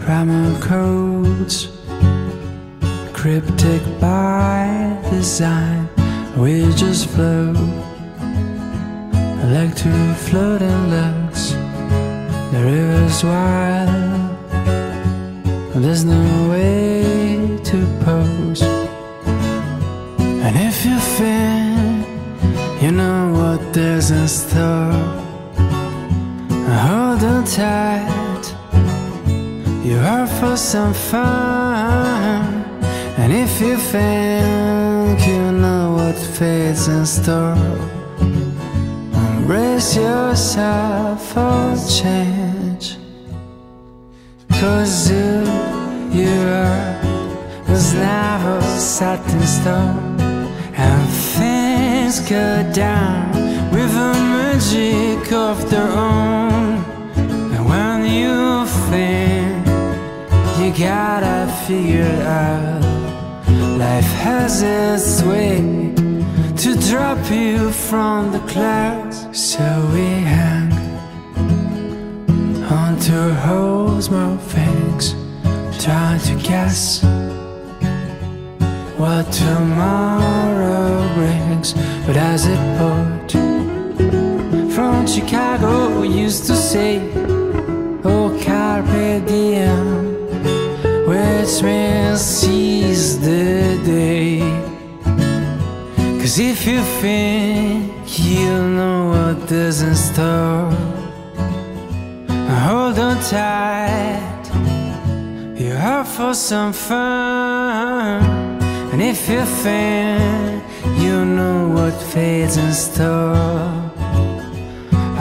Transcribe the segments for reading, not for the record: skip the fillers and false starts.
primal codes, cryptic by design. We just float like two floating looks. The river's wild, there's no way to pose. And if you feel you know what there's in store, hold on tight, you're out for some fun. And if you think you know what fate's in store, embrace yourself for change. 'Cause who you are was never set in stone, and things go down with a magic of their own. And when you think you gotta figure it out, life has its way to drop you from the clouds. So we hang onto holes, more things, trying to guess what tomorrow brings. But as it poured from Chicago, we used to say, oh, carpe diem, which means seize the day. 'Cause if you think you know what is in store, hold on tight, you're out for some fun. And if you think you know what fate's in store,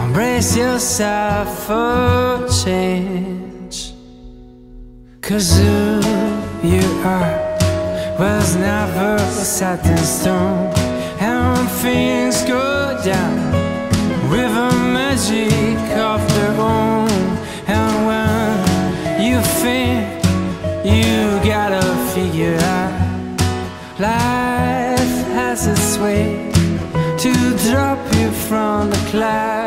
embrace yourself for change. 'Cause who you are was never set in stone, and when things go down with a magic of their own, and when you think you gotta figure out, life has its way to drop you from the clouds.